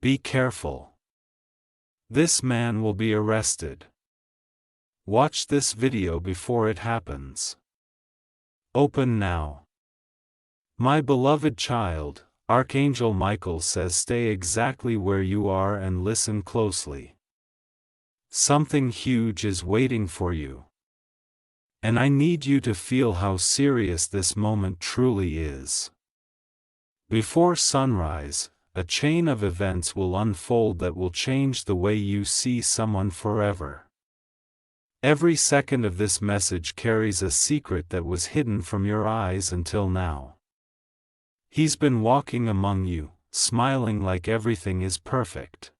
Be careful. This man will be arrested. Watch this video before it happens. Open now. My beloved child, Archangel Michael says stay exactly where you are and listen closely. Something huge is waiting for you. And I need you to feel how serious this moment truly is. Before sunrise, a chain of events will unfold that will change the way you see someone forever. Every second of this message carries a secret that was hidden from your eyes until now. He's been walking among you, smiling like everything is perfect.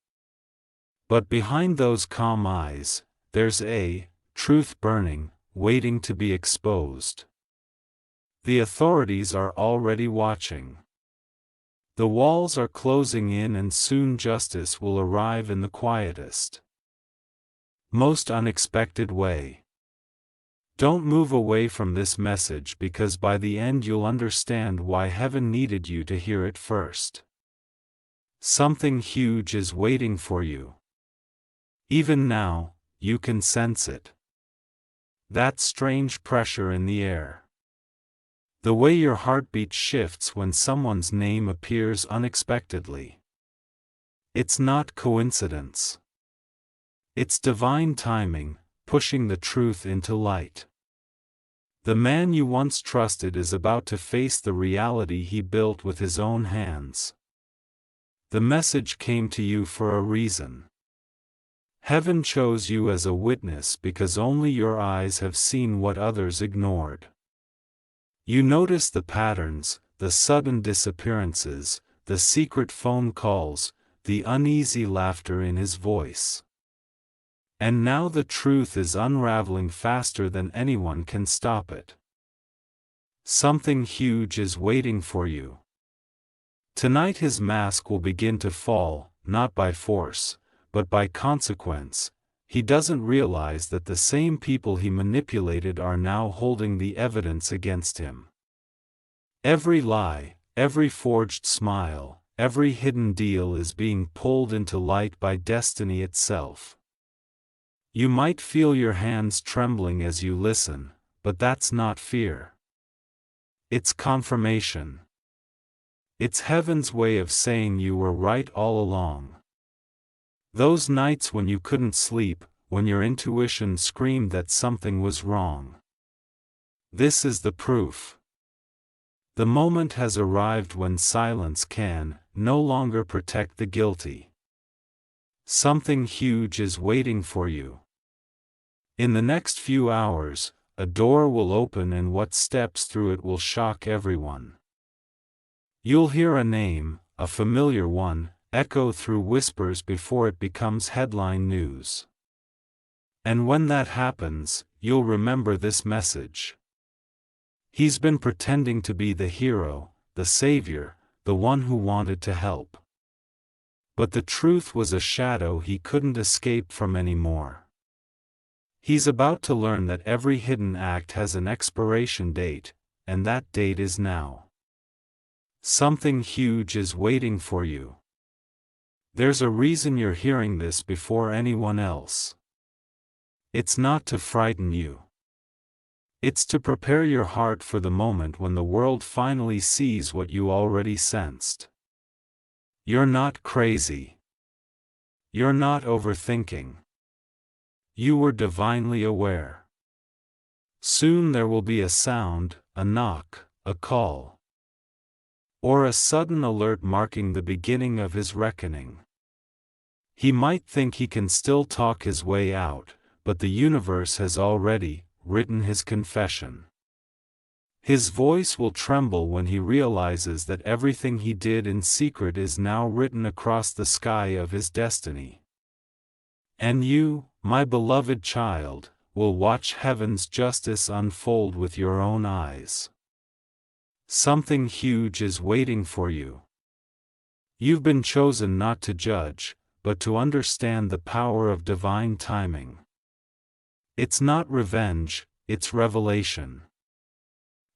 But behind those calm eyes, there's a truth burning, waiting to be exposed. The authorities are already watching. The walls are closing in and soon justice will arrive in the quietest, most unexpected way. Don't move away from this message because by the end you'll understand why heaven needed you to hear it first. Something huge is waiting for you. Even now, you can sense it. That strange pressure in the air. The way your heartbeat shifts when someone's name appears unexpectedly. It's not coincidence. It's divine timing, pushing the truth into light. The man you once trusted is about to face the reality he built with his own hands. The message came to you for a reason. Heaven chose you as a witness because only your eyes have seen what others ignored. You notice the patterns, the sudden disappearances, the secret phone calls, the uneasy laughter in his voice. And now the truth is unraveling faster than anyone can stop it. Something huge is waiting for you. Tonight his mask will begin to fall, not by force, but by consequence. He doesn't realize that the same people he manipulated are now holding the evidence against him. Every lie, every forged smile, every hidden deal is being pulled into light by destiny itself. You might feel your hands trembling as you listen, but that's not fear. It's confirmation. It's heaven's way of saying you were right all along. Those nights when you couldn't sleep, when your intuition screamed that something was wrong. This is the proof. The moment has arrived when silence can no longer protect the guilty. Something huge is waiting for you. In the next few hours, a door will open and what steps through it will shock everyone. You'll hear a name, a familiar one, echo through whispers before it becomes headline news. And when that happens, you'll remember this message. He's been pretending to be the hero, the savior, the one who wanted to help. But the truth was a shadow he couldn't escape from anymore. He's about to learn that every hidden act has an expiration date, and that date is now. Something huge is waiting for you. There's a reason you're hearing this before anyone else. It's not to frighten you. It's to prepare your heart for the moment when the world finally sees what you already sensed. You're not crazy. You're not overthinking. You were divinely aware. Soon there will be a sound, a knock, a call, or a sudden alert marking the beginning of his reckoning. He might think he can still talk his way out, but the universe has already written his confession. His voice will tremble when he realizes that everything he did in secret is now written across the sky of his destiny. And you, my beloved child, will watch heaven's justice unfold with your own eyes. Something huge is waiting for you. You've been chosen not to judge, but to understand the power of divine timing. It's not revenge, it's revelation.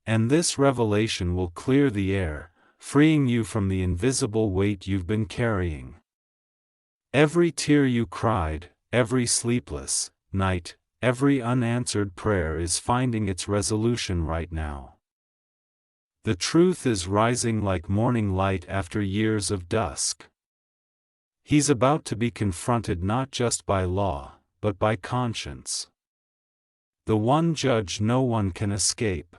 And this revelation will clear the air, freeing you from the invisible weight you've been carrying. Every tear you cried, every sleepless night, every unanswered prayer is finding its resolution right now. The truth is rising like morning light after years of dusk. He's about to be confronted not just by law, but by conscience. The one judge no one can escape.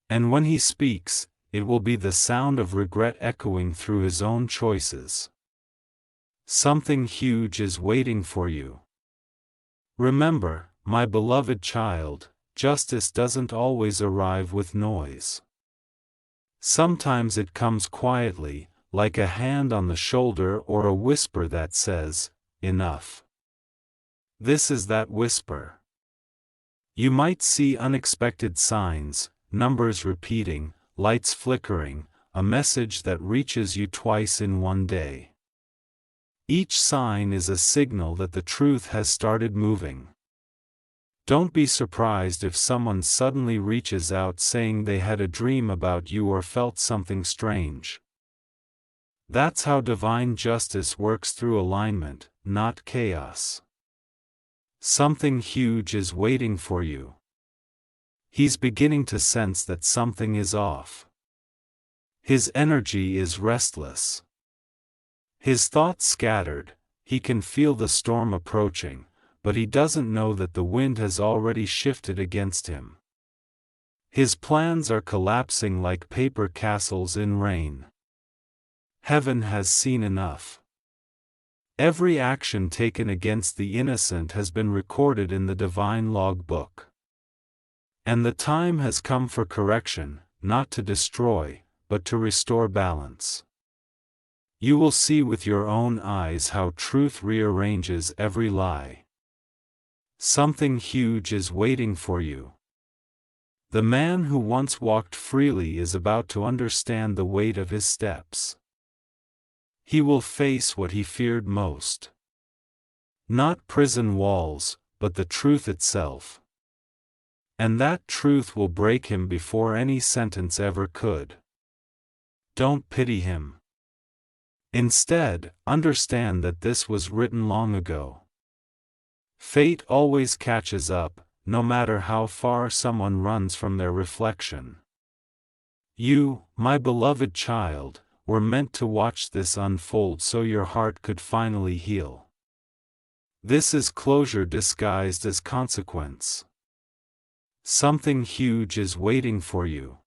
And when he speaks, it will be the sound of regret echoing through his own choices. Something huge is waiting for you. Remember, my beloved child, justice doesn't always arrive with noise. Sometimes it comes quietly, like a hand on the shoulder or a whisper that says, "Enough." This is that whisper. You might see unexpected signs, numbers repeating, lights flickering, a message that reaches you twice in one day. Each sign is a signal that the truth has started moving. Don't be surprised if someone suddenly reaches out saying they had a dream about you or felt something strange. That's how divine justice works, through alignment, not chaos. Something huge is waiting for you. He's beginning to sense that something is off. His energy is restless. His thoughts scattered. He can feel the storm approaching, but he doesn't know that the wind has already shifted against him. His plans are collapsing like paper castles in rain. Heaven has seen enough. Every action taken against the innocent has been recorded in the divine logbook. And the time has come for correction, not to destroy, but to restore balance. You will see with your own eyes how truth rearranges every lie. Something huge is waiting for you. The man who once walked freely is about to understand the weight of his steps. He will face what he feared most. Not prison walls, but the truth itself. And that truth will break him before any sentence ever could. Don't pity him. Instead, understand that this was written long ago. Fate always catches up, no matter how far someone runs from their reflection. You, my beloved child, were meant to watch this unfold so your heart could finally heal. This is closure disguised as consequence. Something huge is waiting for you.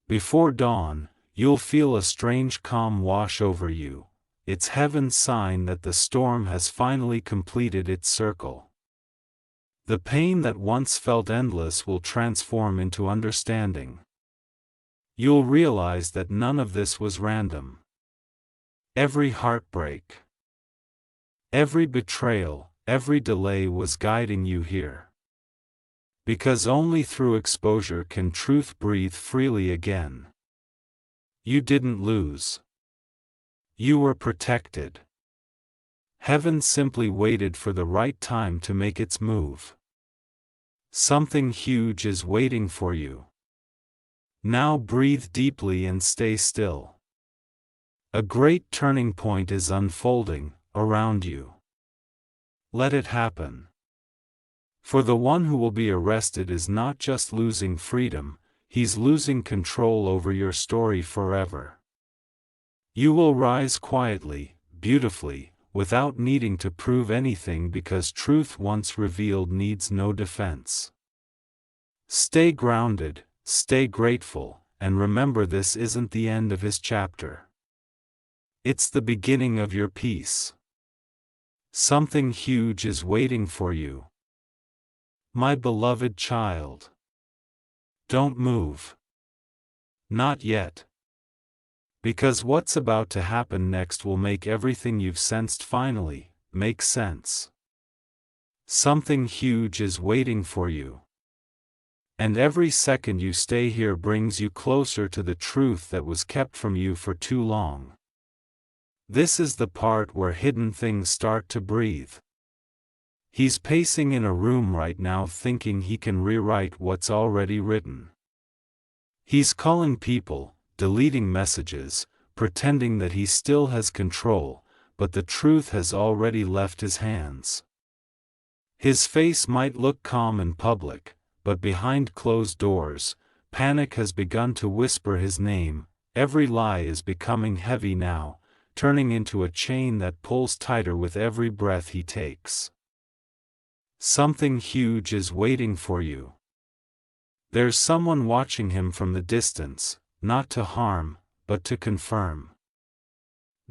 Before dawn, you'll feel a strange calm wash over you. It's heaven's sign that the storm has finally completed its circle. The pain that once felt endless will transform into understanding. You'll realize that none of this was random. Every heartbreak, every betrayal, every delay was guiding you here. Because only through exposure can truth breathe freely again. You didn't lose. You were protected. Heaven simply waited for the right time to make its move. Something huge is waiting for you. Now breathe deeply and stay still. A great turning point is unfolding around you. Let it happen. For the one who will be arrested is not just losing freedom, he's losing control over your story forever. You will rise quietly, beautifully, without needing to prove anything, because truth once revealed needs no defense. Stay grounded, stay grateful, and remember, this isn't the end of his chapter. It's the beginning of your peace. Something huge is waiting for you. My beloved child. Don't move. Not yet. Because what's about to happen next will make everything you've sensed finally make sense. Something huge is waiting for you. And every second you stay here brings you closer to the truth that was kept from you for too long. This is the part where hidden things start to breathe. He's pacing in a room right now thinking he can rewrite what's already written. He's calling people, deleting messages, pretending that he still has control, but the truth has already left his hands. His face might look calm in public, but behind closed doors, panic has begun to whisper his name. Every lie is becoming heavy now, turning into a chain that pulls tighter with every breath he takes. Something huge is waiting for you. There's someone watching him from the distance, not to harm, but to confirm.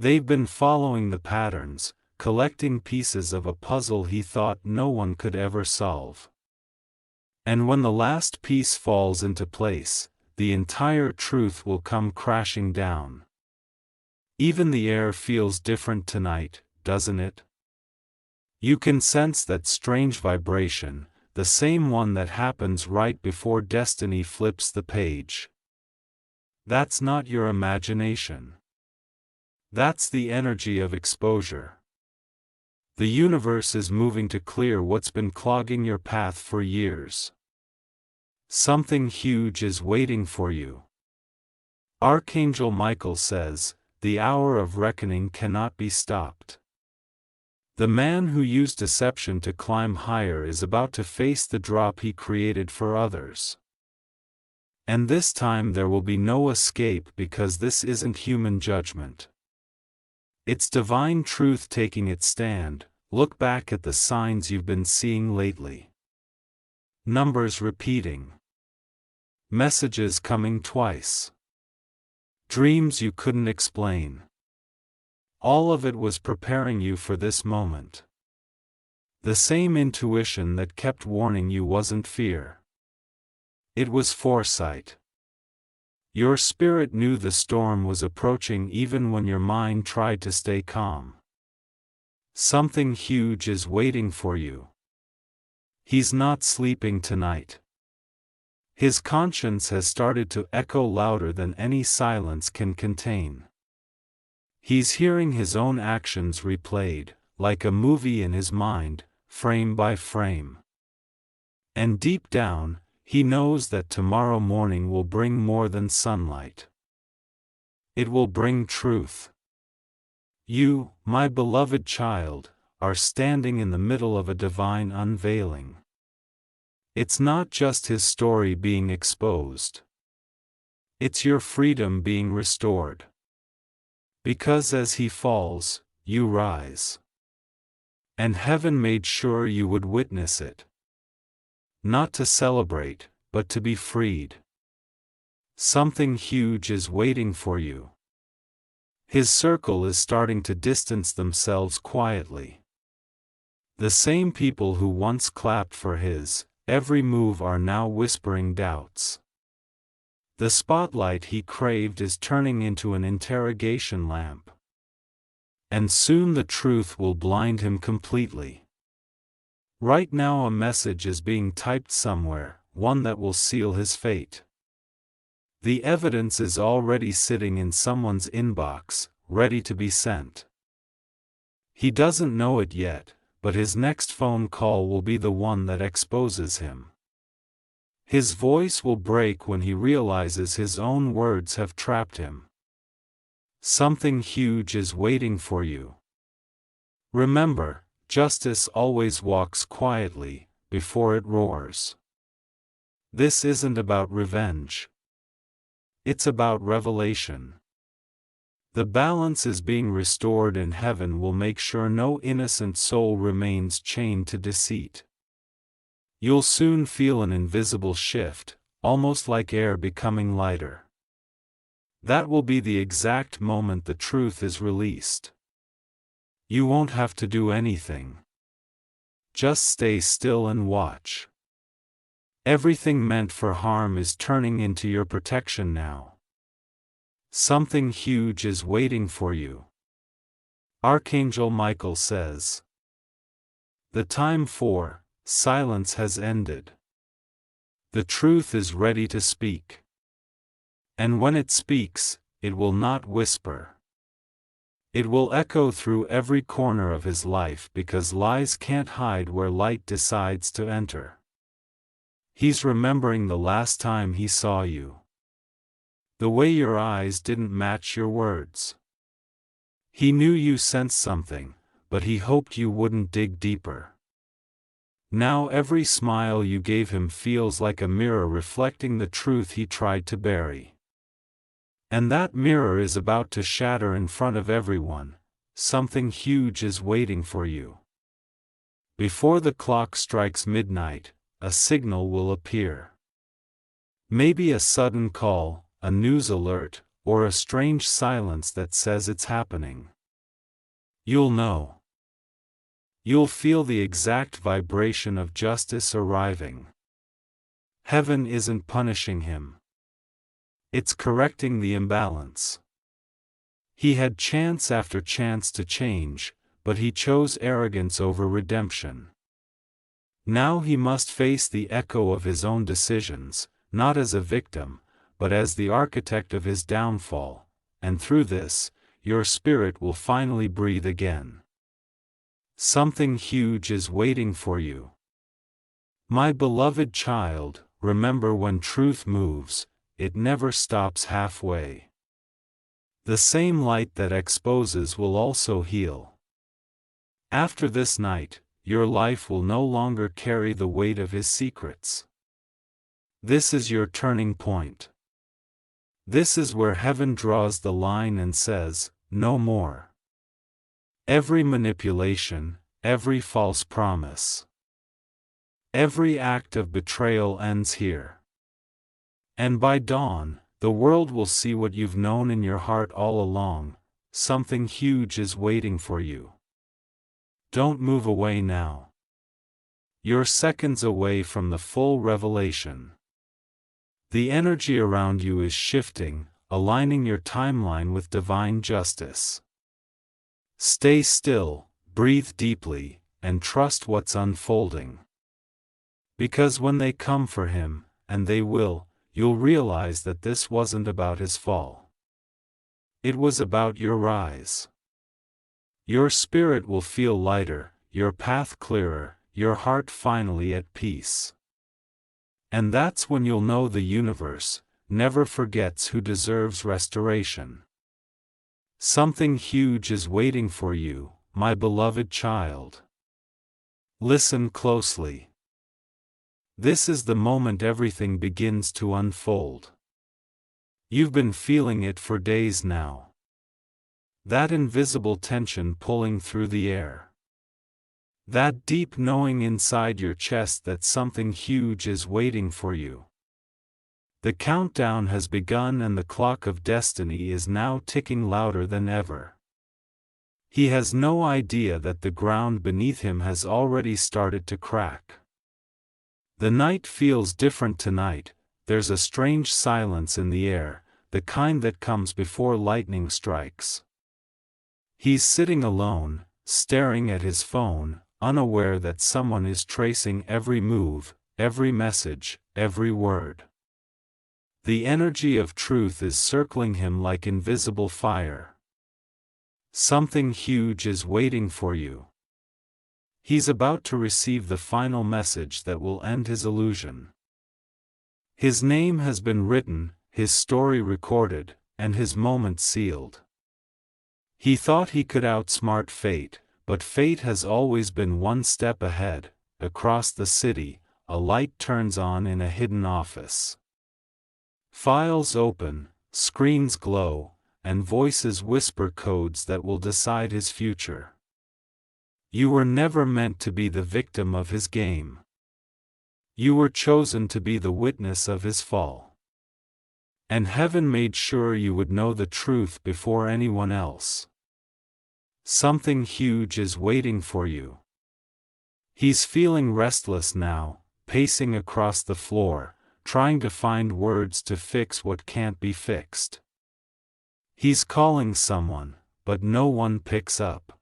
They've been following the patterns, collecting pieces of a puzzle he thought no one could ever solve. And when the last piece falls into place, the entire truth will come crashing down. Even the air feels different tonight, doesn't it? You can sense that strange vibration, the same one that happens right before destiny flips the page. That's not your imagination. That's the energy of exposure. The universe is moving to clear what's been clogging your path for years. Something huge is waiting for you. Archangel Michael says, the hour of reckoning cannot be stopped. The man who used deception to climb higher is about to face the drop he created for others. And this time there will be no escape, because this isn't human judgment. It's divine truth taking its stand. Look back at the signs you've been seeing lately. Numbers repeating. Messages coming twice. Dreams you couldn't explain. All of it was preparing you for this moment. The same intuition that kept warning you wasn't fear. It was foresight. Your spirit knew the storm was approaching even when your mind tried to stay calm. Something huge is waiting for you. He's not sleeping tonight. His conscience has started to echo louder than any silence can contain. He's hearing his own actions replayed, like a movie in his mind, frame by frame. And deep down, he knows that tomorrow morning will bring more than sunlight. It will bring truth. You, my beloved child, are standing in the middle of a divine unveiling. It's not just his story being exposed. It's your freedom being restored. Because as he falls, you rise. And heaven made sure you would witness it. Not to celebrate, but to be freed. Something huge is waiting for you. His circle is starting to distance themselves quietly. The same people who once clapped for his every move are now whispering doubts. The spotlight he craved is turning into an interrogation lamp. And soon the truth will blind him completely. Right now a message is being typed somewhere, one that will seal his fate. The evidence is already sitting in someone's inbox, ready to be sent. He doesn't know it yet, but his next phone call will be the one that exposes him. His voice will break when he realizes his own words have trapped him. Something huge is waiting for you. Remember, justice always walks quietly, before it roars. This isn't about revenge. It's about revelation. The balance is being restored, and heaven will make sure no innocent soul remains chained to deceit. You'll soon feel an invisible shift, almost like air becoming lighter. That will be the exact moment the truth is released. You won't have to do anything. Just stay still and watch. Everything meant for harm is turning into your protection now. Something huge is waiting for you. Archangel Michael says. The time for silence has ended. The truth is ready to speak. And when it speaks, it will not whisper. It will echo through every corner of his life, because lies can't hide where light decides to enter. He's remembering the last time he saw you. The way your eyes didn't match your words. He knew you sensed something, but he hoped you wouldn't dig deeper. Now every smile you gave him feels like a mirror reflecting the truth he tried to bury. And that mirror is about to shatter in front of everyone. Something huge is waiting for you. Before the clock strikes midnight, a signal will appear. Maybe a sudden call, a news alert, or a strange silence that says it's happening. You'll know. You'll feel the exact vibration of justice arriving. Heaven isn't punishing him. It's correcting the imbalance. He had chance after chance to change, but he chose arrogance over redemption. Now he must face the echo of his own decisions, not as a victim, but as the architect of his downfall, and through this, your spirit will finally breathe again. Something huge is waiting for you. My beloved child, remember when truth moves, it never stops halfway. The same light that exposes will also heal. After this night, your life will no longer carry the weight of his secrets. This is your turning point. This is where heaven draws the line and says, no more. Every manipulation, every false promise, every act of betrayal ends here. And by dawn, the world will see what you've known in your heart all along. Something huge is waiting for you. Don't move away now. You're seconds away from the full revelation. The energy around you is shifting, aligning your timeline with divine justice. Stay still, breathe deeply, and trust what's unfolding. Because when they come for him, and they will, you'll realize that this wasn't about his fall. It was about your rise. Your spirit will feel lighter, your path clearer, your heart finally at peace. And that's when you'll know the universe never forgets who deserves restoration. Something huge is waiting for you, my beloved child. Listen closely. This is the moment everything begins to unfold. You've been feeling it for days now. That invisible tension pulling through the air. That deep knowing inside your chest that something huge is waiting for you. The countdown has begun and the clock of destiny is now ticking louder than ever. He has no idea that the ground beneath him has already started to crack. The night feels different tonight. There's a strange silence in the air, the kind that comes before lightning strikes. He's sitting alone, staring at his phone, unaware that someone is tracing every move, every message, every word. The energy of truth is circling him like invisible fire. Something huge is waiting for you. He's about to receive the final message that will end his illusion. His name has been written, his story recorded, and his moment sealed. He thought he could outsmart fate, but fate has always been one step ahead. Across the city, a light turns on in a hidden office. Files open, screens glow, and voices whisper codes that will decide his future. You were never meant to be the victim of his game. You were chosen to be the witness of his fall. And heaven made sure you would know the truth before anyone else. Something huge is waiting for you. He's feeling restless now, pacing across the floor, trying to find words to fix what can't be fixed. He's calling someone, but no one picks up.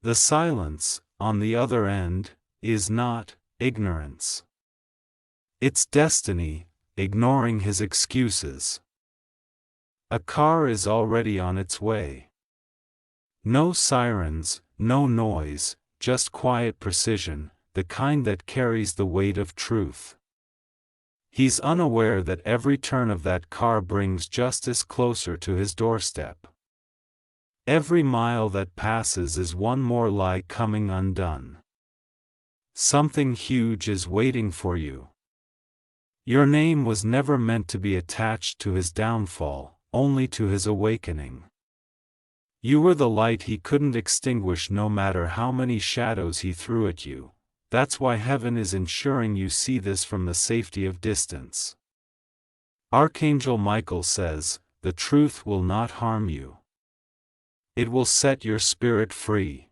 The silence, on the other end, is not ignorance. It's destiny, ignoring his excuses. A car is already on its way. No sirens, no noise, just quiet precision, the kind that carries the weight of truth. He's unaware that every turn of that car brings justice closer to his doorstep. Every mile that passes is one more lie coming undone. Something huge is waiting for you. Your name was never meant to be attached to his downfall, only to his awakening. You were the light he couldn't extinguish no matter how many shadows he threw at you. That's why heaven is ensuring you see this from the safety of distance. Archangel Michael says, the truth will not harm you. It will set your spirit free.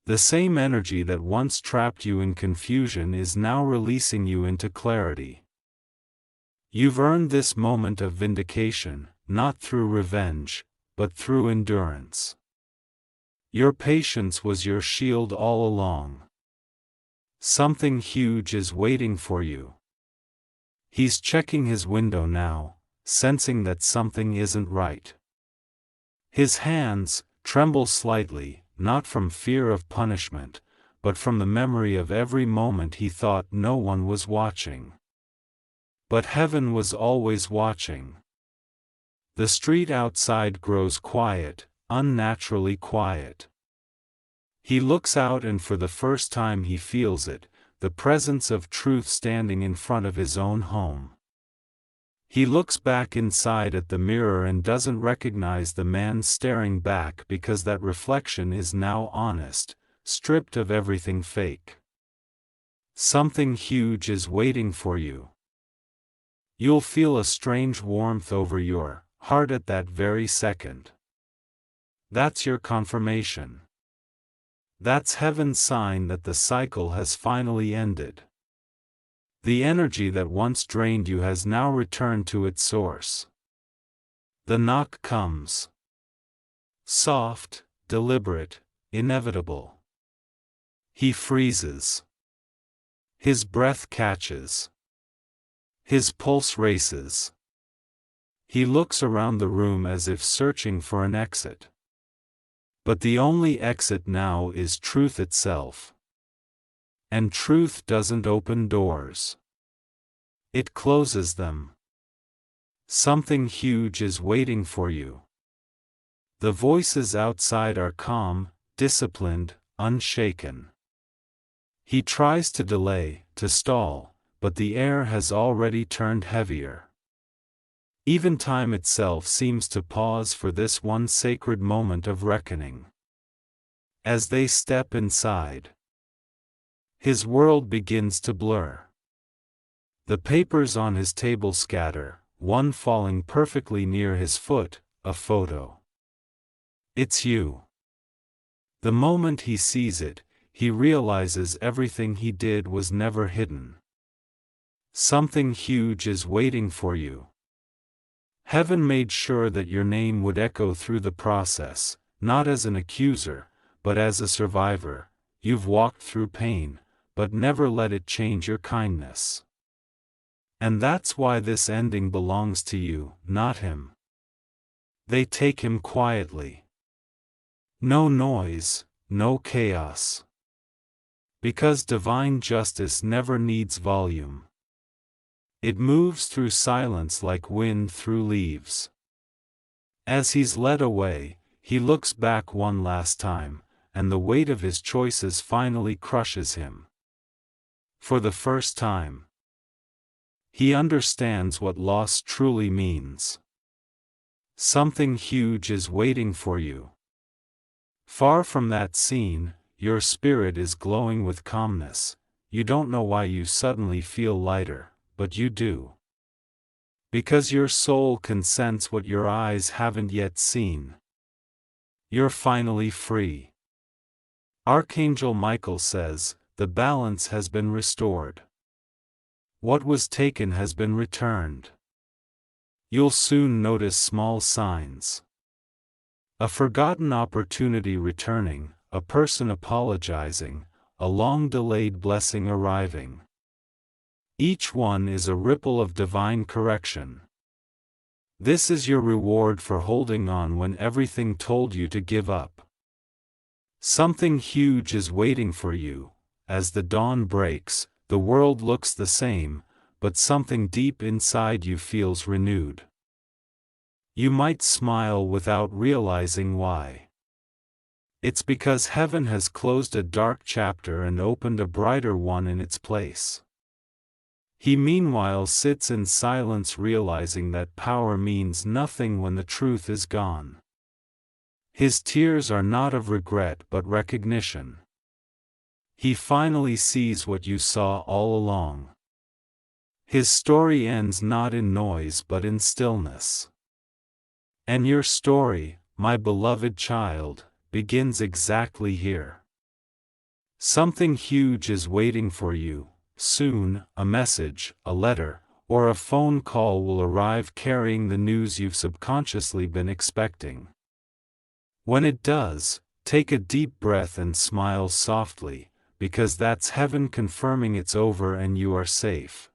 The same energy that once trapped you in confusion is now releasing you into clarity. You've earned this moment of vindication, not through revenge, but through endurance. Your patience was your shield all along. Something huge is waiting for you. He's checking his window now, sensing that something isn't right. His hands tremble slightly, not from fear of punishment, but from the memory of every moment he thought no one was watching. But heaven was always watching. The street outside grows quiet, unnaturally quiet. He looks out and for the first time he feels it, the presence of truth standing in front of his own home. He looks back inside at the mirror and doesn't recognize the man staring back because that reflection is now honest, stripped of everything fake. Something huge is waiting for you. You'll feel a strange warmth over your heart at that very second. That's your confirmation. That's heaven's sign that the cycle has finally ended. The energy that once drained you has now returned to its source. The knock comes. Soft, deliberate, inevitable. He freezes. His breath catches. His pulse races. He looks around the room as if searching for an exit. But the only exit now is truth itself. And truth doesn't open doors. It closes them. Something huge is waiting for you. The voices outside are calm, disciplined, unshaken. He tries to delay, to stall, but the air has already turned heavier. Even time itself seems to pause for this one sacred moment of reckoning. As they step inside, his world begins to blur. The papers on his table scatter, one falling perfectly near his foot, a photo. It's you. The moment he sees it, he realizes everything he did was never hidden. Something huge is waiting for you. Heaven made sure that your name would echo through the process, not as an accuser, but as a survivor. You've walked through pain, but never let it change your kindness. And that's why this ending belongs to you, not him. They take him quietly. No noise, no chaos. Because divine justice never needs volume. It moves through silence like wind through leaves. As he's led away, he looks back one last time, and the weight of his choices finally crushes him. For the first time, he understands what loss truly means. Something huge is waiting for you. Far from that scene, your spirit is glowing with calmness. You don't know why you suddenly feel lighter, but you do. Because your soul can sense what your eyes haven't yet seen. You're finally free. Archangel Michael says, the balance has been restored. What was taken has been returned. You'll soon notice small signs. A forgotten opportunity returning, a person apologizing, a long-delayed blessing arriving. Each one is a ripple of divine correction. This is your reward for holding on when everything told you to give up. Something huge is waiting for you. As the dawn breaks, the world looks the same, but something deep inside you feels renewed. You might smile without realizing why. It's because heaven has closed a dark chapter and opened a brighter one in its place. He meanwhile sits in silence, realizing that power means nothing when the truth is gone. His tears are not of regret but recognition. He finally sees what you saw all along. His story ends not in noise but in stillness. And your story, my beloved child, begins exactly here. Something huge is waiting for you. Soon, a message, a letter, or a phone call will arrive carrying the news you've subconsciously been expecting. When it does, take a deep breath and smile softly, because that's heaven confirming it's over and you are safe.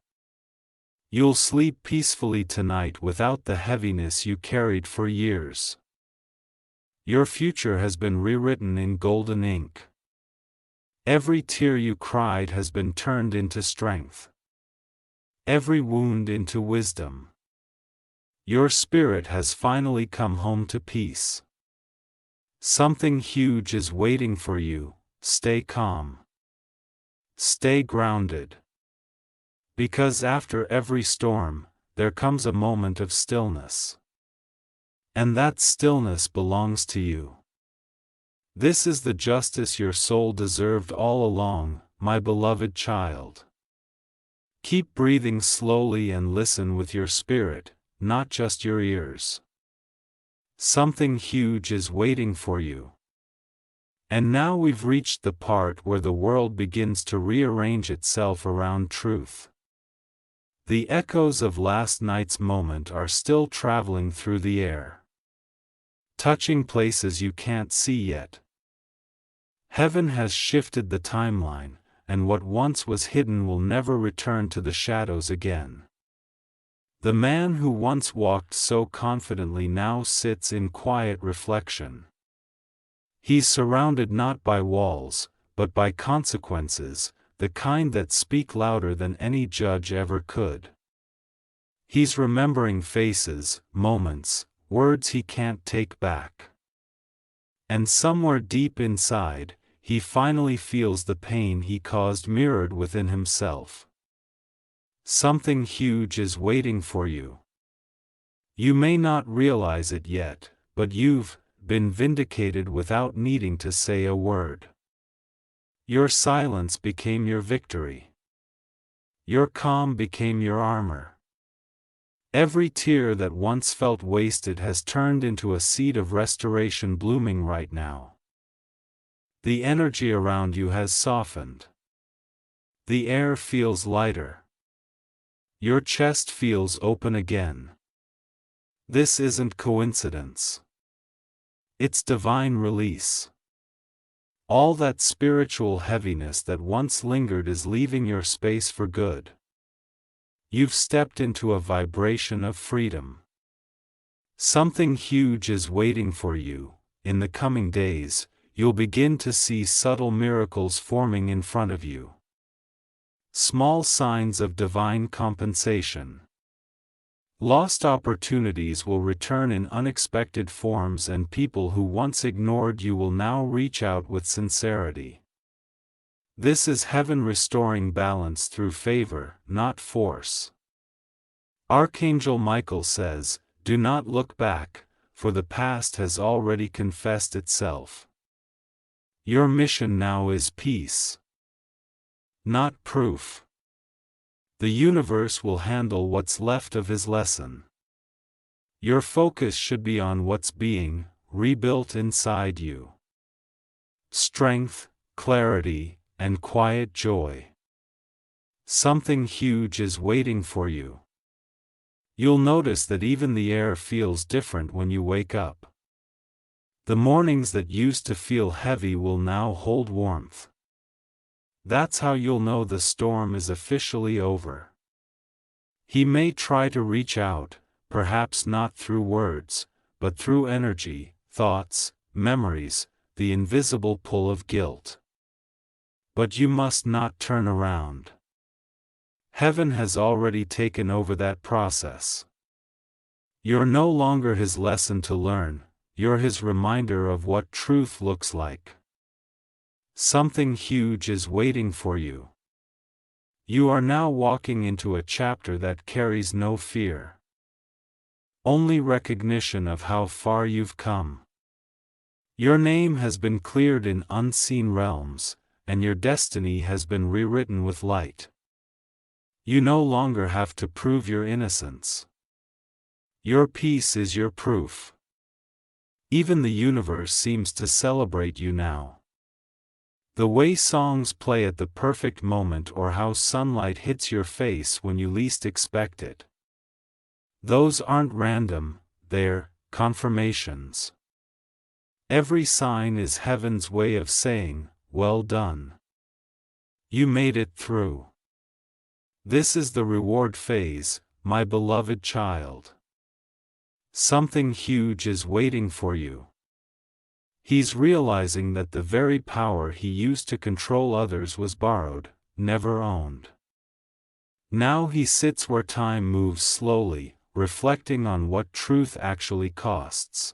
You'll sleep peacefully tonight without the heaviness you carried for years. Your future has been rewritten in golden ink. Every tear you cried has been turned into strength. Every wound into wisdom. Your spirit has finally come home to peace. Something huge is waiting for you. Stay calm. Stay grounded. Because after every storm, there comes a moment of stillness. And that stillness belongs to you. This is the justice your soul deserved all along, my beloved child. Keep breathing slowly and listen with your spirit, not just your ears. Something huge is waiting for you. And now we've reached the part where the world begins to rearrange itself around truth. The echoes of last night's moment are still traveling through the air, touching places you can't see yet. Heaven has shifted the timeline, and what once was hidden will never return to the shadows again. The man who once walked so confidently now sits in quiet reflection. He's surrounded not by walls, but by consequences, the kind that speak louder than any judge ever could. He's remembering faces, moments, words he can't take back. And somewhere deep inside, he finally feels the pain he caused mirrored within himself. Something huge is waiting for you. You may not realize it yet, but you've been vindicated without needing to say a word. Your silence became your victory. Your calm became your armor. Every tear that once felt wasted has turned into a seed of restoration blooming right now. The energy around you has softened. The air feels lighter. Your chest feels open again. This isn't coincidence. It's divine release. All that spiritual heaviness that once lingered is leaving your space for good. You've stepped into a vibration of freedom. Something huge is waiting for you. In the coming days, you'll begin to see subtle miracles forming in front of you. Small signs of divine compensation. Lost opportunities will return in unexpected forms, and people who once ignored you will now reach out with sincerity. This is heaven restoring balance through favor, not force. Archangel Michael says, "Do not look back, for the past has already confessed itself." Your mission now is peace, not proof. The universe will handle what's left of his lesson. Your focus should be on what's being rebuilt inside you. Strength, clarity, and quiet joy. Something huge is waiting for you. You'll notice that even the air feels different when you wake up. The mornings that used to feel heavy will now hold warmth. That's how you'll know the storm is officially over. He may try to reach out, perhaps not through words, but through energy, thoughts, memories, the invisible pull of guilt. But you must not turn around. Heaven has already taken over that process. You're no longer his lesson to learn, you're his reminder of what truth looks like. Something huge is waiting for you. You are now walking into a chapter that carries no fear. Only recognition of how far you've come. Your name has been cleared in unseen realms, and your destiny has been rewritten with light. You no longer have to prove your innocence. Your peace is your proof. Even the universe seems to celebrate you now. The way songs play at the perfect moment, or how sunlight hits your face when you least expect it. Those aren't random, they're confirmations. Every sign is heaven's way of saying, "Well done. You made it through. This is the reward phase, my beloved child. Something huge is waiting for you." He's realizing that the very power he used to control others was borrowed, never owned. Now he sits where time moves slowly, reflecting on what truth actually costs.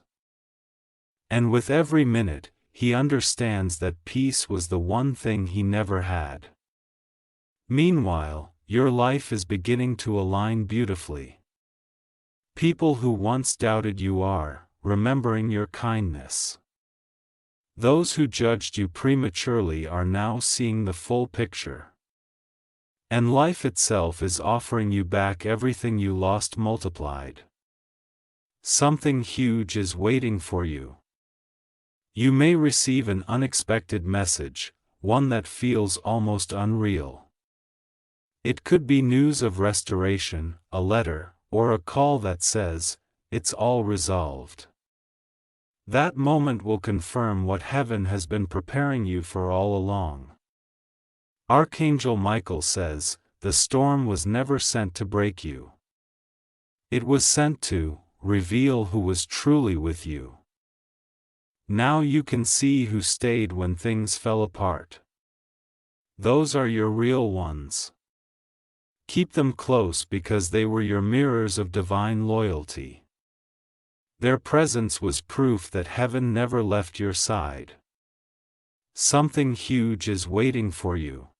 And with every minute, he understands that peace was the one thing he never had. Meanwhile, your life is beginning to align beautifully. People who once doubted you are remembering your kindness. Those who judged you prematurely are now seeing the full picture. And life itself is offering you back everything you lost multiplied. Something huge is waiting for you. You may receive an unexpected message, one that feels almost unreal. It could be news of restoration, a letter, or a call that says, "It's all resolved." That moment will confirm what heaven has been preparing you for all along. Archangel Michael says, the storm was never sent to break you. It was sent to reveal who was truly with you. Now you can see who stayed when things fell apart. Those are your real ones. Keep them close because they were your mirrors of divine loyalty. Their presence was proof that heaven never left your side. Something huge is waiting for you.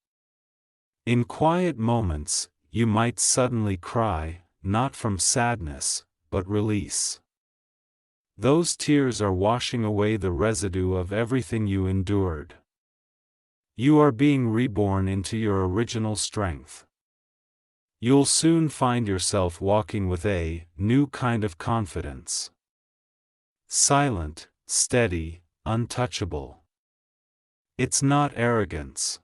In quiet moments, you might suddenly cry, not from sadness, but release. Those tears are washing away the residue of everything you endured. You are being reborn into your original strength. You'll soon find yourself walking with a new kind of confidence. Silent, steady, untouchable. It's not arrogance.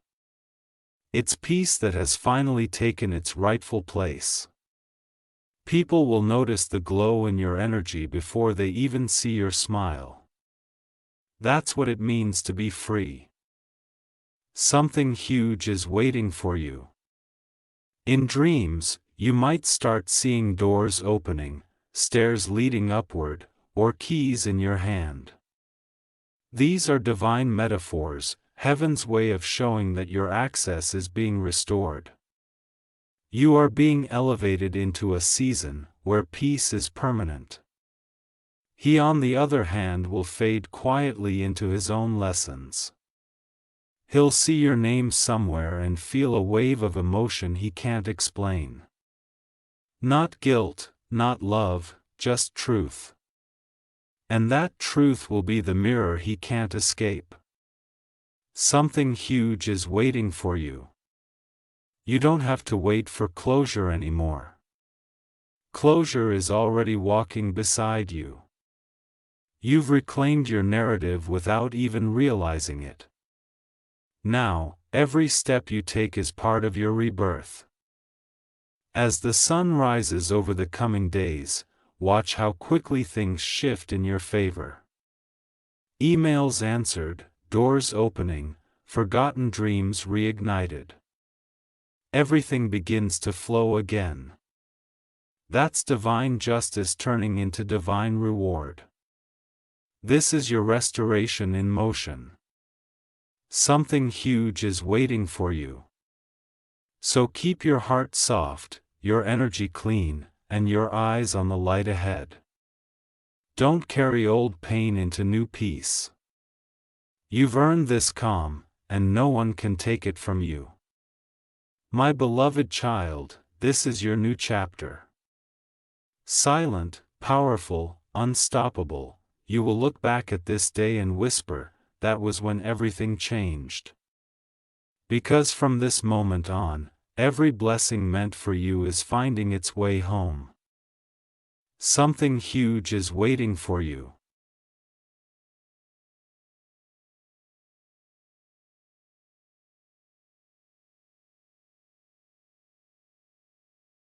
It's peace that has finally taken its rightful place. People will notice the glow in your energy before they even see your smile. That's what it means to be free. Something huge is waiting for you. In dreams, you might start seeing doors opening, stairs leading upward, or keys in your hand. These are divine metaphors, heaven's way of showing that your access is being restored. You are being elevated into a season where peace is permanent. He, on the other hand, will fade quietly into his own lessons. He'll see your name somewhere and feel a wave of emotion he can't explain. Not guilt, not love, just truth. And that truth will be the mirror he can't escape. Something huge is waiting for you. You don't have to wait for closure anymore. Closure is already walking beside you. You've reclaimed your narrative without even realizing it. Now, every step you take is part of your rebirth. As the sun rises over the coming days, watch how quickly things shift in your favor. Emails answered, doors opening, forgotten dreams reignited. Everything begins to flow again. That's divine justice turning into divine reward. This is your restoration in motion. Something huge is waiting for you. So keep your heart soft, your energy clean, and your eyes on the light ahead. Don't carry old pain into new peace. You've earned this calm, and no one can take it from you. My beloved child, this is your new chapter. Silent, powerful, unstoppable, you will look back at this day and whisper, that was when everything changed. Because from this moment on, every blessing meant for you is finding its way home. Something huge is waiting for you.